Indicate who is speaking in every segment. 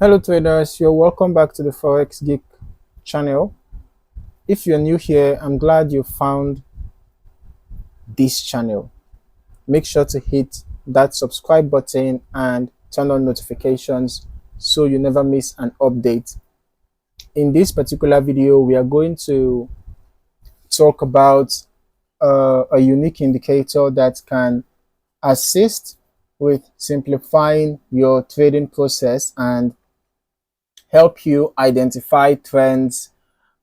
Speaker 1: Hello traders, you're welcome back to the Forex Geek channel. If you're new here, I'm glad you found this channel. Make sure to hit that subscribe button and turn on notifications so you never miss an update. In this particular video, we are going to talk about a unique indicator that can assist with simplifying your trading process and help you identify trends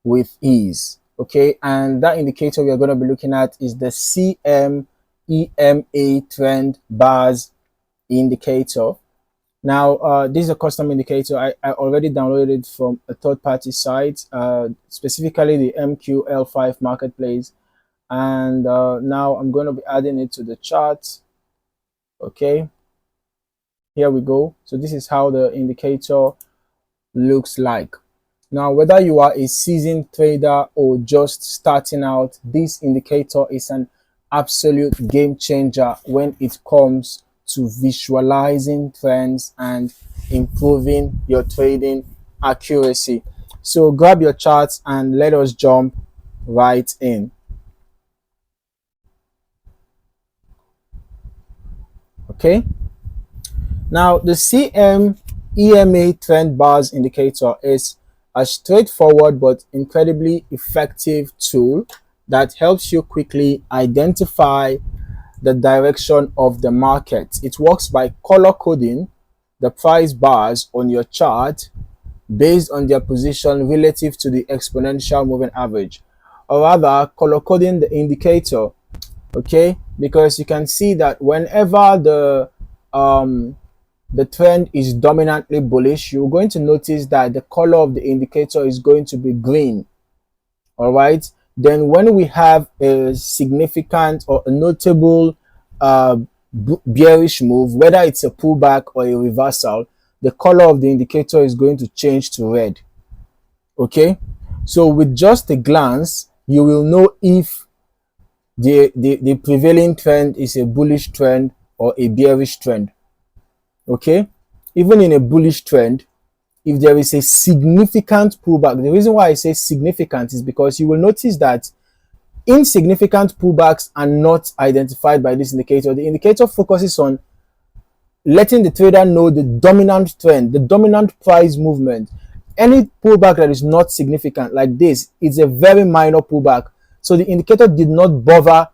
Speaker 1: with ease. Okay, and that indicator we are going to be looking at is the CM EMA Trend Bars indicator. Now, this is a custom indicator. I already downloaded it from a third-party site, specifically the MQL5 marketplace, and now I'm going to be adding it to the chart. Okay, here we go. So this is how the indicator looks like. Now, whether you are a seasoned trader or just starting out, this indicator is an absolute game changer when it comes to visualizing trends and improving your trading accuracy. So grab your charts and let us jump right in. Okay. Now, the CM EMA Trend Bars indicator is a straightforward but incredibly effective tool that helps you quickly identify the direction of the market. It works by color coding the price bars on your chart based on their position relative to the exponential moving average, or rather color coding the indicator. Okay, because you can see that whenever the trend is dominantly bullish, you're going to notice that the color of the indicator is going to be green. All right, then when we have a significant or a notable bearish move, whether it's a pullback or a reversal, the color of the indicator is going to change to red. Okay, so with just a glance you will know if the prevailing trend is a bullish trend or a bearish trend. Okay, even in a bullish trend, if there is a significant pullback, the reason why I say significant is because you will notice that insignificant pullbacks are not identified by this indicator. The indicator focuses on letting the trader know the dominant trend, the dominant price movement. Any pullback that is not significant like this is a very minor pullback, so the indicator did not bother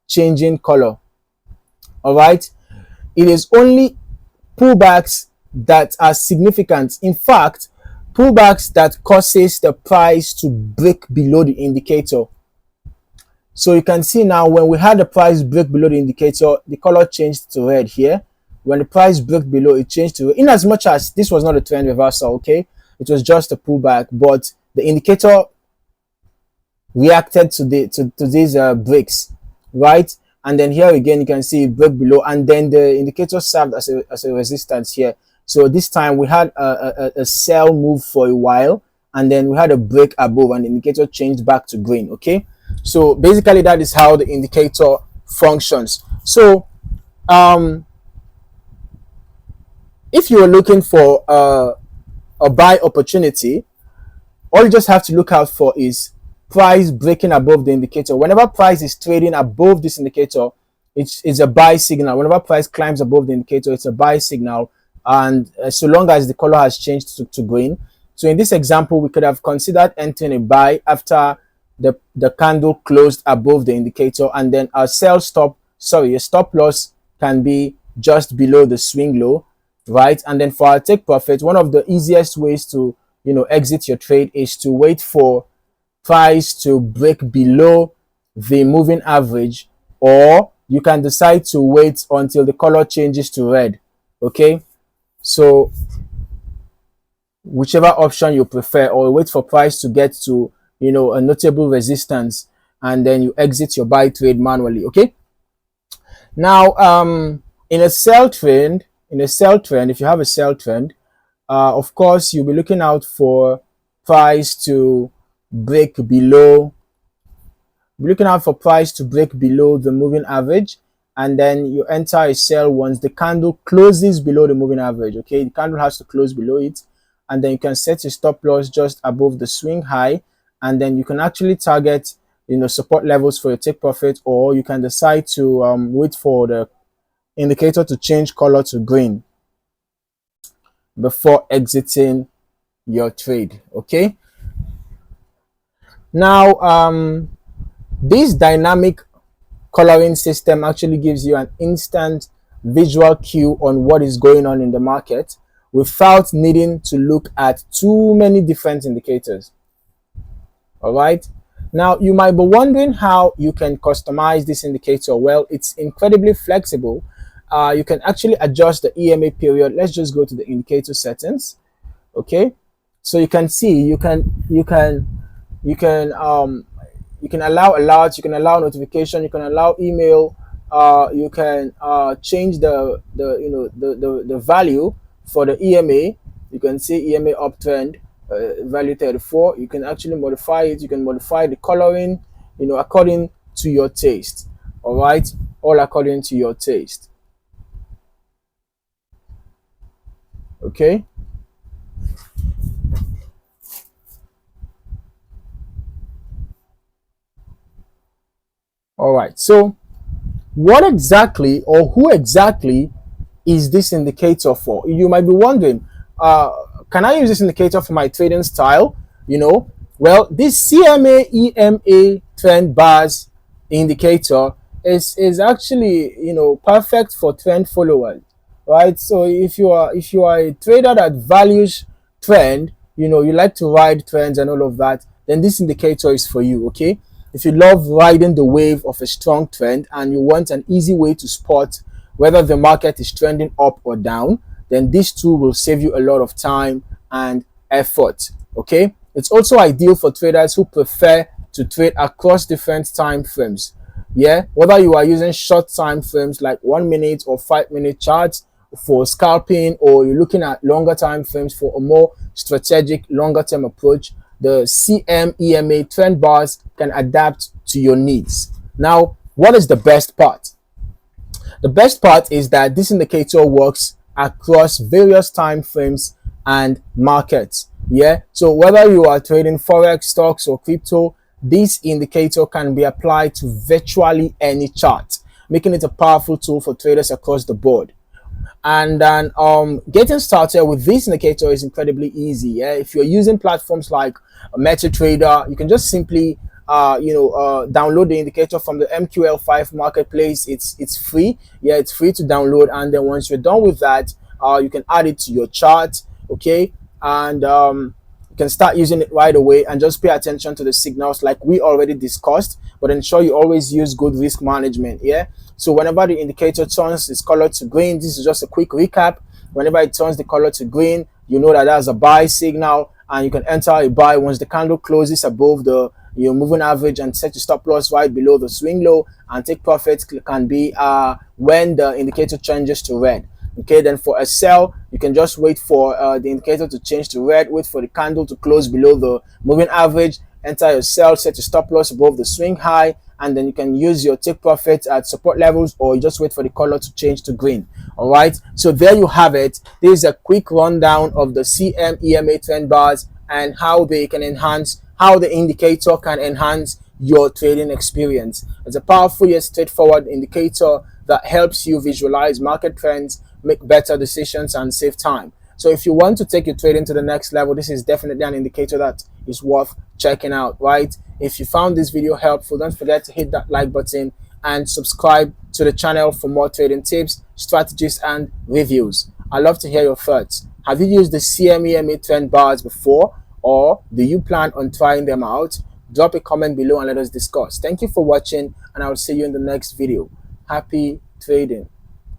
Speaker 1: changing color. All right, it is only pullbacks that are significant. In fact, pullbacks that causes the price to break below the indicator. So you can see now when we had the price break below the indicator, the color changed to red here. When the price broke below, it changed to red. In as much as this was not a trend reversal, okay, it was just a pullback, but the indicator reacted to these breaks, right? And then here again you can see it broke below, and then the indicator served as a resistance here. So this time we had a sell move for a while, and then we had a break above, and the indicator changed back to green. Okay, so basically that is how the indicator functions. So if you are looking for a buy opportunity, all you just have to look out for is price breaking above the indicator. Whenever price is trading above this indicator, it's a buy signal. Whenever price climbs above the indicator, it's a buy signal, and so long as the color has changed to green. So in this example, we could have considered entering a buy after the candle closed above the indicator, and then a stop loss can be just below the swing low, right? And then for our take profit, one of the easiest ways to exit your trade is to wait for price to break below the moving average, or you can decide to wait until the color changes to red. Okay, so whichever option you prefer, or wait for price to get to a notable resistance, and then you exit your buy trade manually. Okay, now in a sell trend, if you have a sell trend, of course you'll be looking out for price to break below. We're looking out for price to break below the moving average, and then you enter a sell once the candle closes below the moving average. Okay, the candle has to close below it, and then you can set your stop loss just above the swing high, and then you can actually target, you know, support levels for your take profit, or you can decide to wait for the indicator to change color to green before exiting your trade. Okay, now this dynamic coloring system actually gives you an instant visual cue on what is going on in the market without needing to look at too many different indicators. All right, now you might be wondering how you can customize this indicator. Well, it's incredibly flexible. You can actually adjust the EMA period. Let's just go to the indicator settings. Okay, so you can see you can allow alerts, you can allow notification, you can allow email, you can change the value for the EMA. You can see EMA uptrend, value 34. You can actually modify it. You can modify the coloring, you know, according to your taste. All right, all according to your taste. Okay. All right, so what exactly, or who exactly is this indicator for? You might be wondering, can I use this indicator for my trading style? You know, well, this CMA EMA Trend Bars indicator is actually, you know, perfect for trend followers, right? So if you are a trader that values trend, you know, you like to ride trends and all of that, then this indicator is for you. Okay, if you love riding the wave of a strong trend and you want an easy way to spot whether the market is trending up or down, then this tool will save you a lot of time and effort. Okay, it's also ideal for traders who prefer to trade across different time frames. Yeah, whether you are using short time frames like 1 minute or 5 minute charts for scalping, or you're looking at longer time frames for a more strategic longer term approach, the CM EMA Trend Bars can adapt to your needs. Now, what is the best part? The best part is that this indicator works across various time frames and markets. Yeah, so whether you are trading Forex, stocks, or crypto, this indicator can be applied to virtually any chart, making it a powerful tool for traders across the board. And then getting started with this indicator is incredibly easy. Yeah, if you're using platforms like MetaTrader, you can just simply download the indicator from the MQL5 marketplace. It's free. Yeah, it's free to download, and then once you're done with that, you can add it to your chart. Okay, and you can start using it right away, and just pay attention to the signals like we already discussed, but ensure you always use good risk management. Yeah, so whenever the indicator turns its color to green, this is just a quick recap. Whenever it turns the color to green, you know that that's a buy signal, and you can enter a buy once the candle closes above the moving average, and set your stop loss right below the swing low, and take profits can be when the indicator changes to red. Okay, then for a sell, you can just wait for the indicator to change to red, wait for the candle to close below the moving average, enter your sell, set your stop loss above the swing high, and then you can use your take profit at support levels, or you just wait for the color to change to green. All right, so there you have it. This is a quick rundown of the CM EMA Trend Bars and how they can enhance, how the indicator can enhance your trading experience. It's a powerful yet straightforward indicator that helps you visualize market trends, make better decisions, and save time. So if you want to take your trading to the next level, this is definitely an indicator that is worth checking out, right? If you found this video helpful, don't forget to hit that like button and subscribe to the channel for more trading tips, strategies, and reviews. I'd love to hear your thoughts. Have you used the CM EMA Trend Bars before, or do you plan on trying them out? Drop a comment below and let us discuss. Thank you for watching, and I will see you in the next video. Happy trading.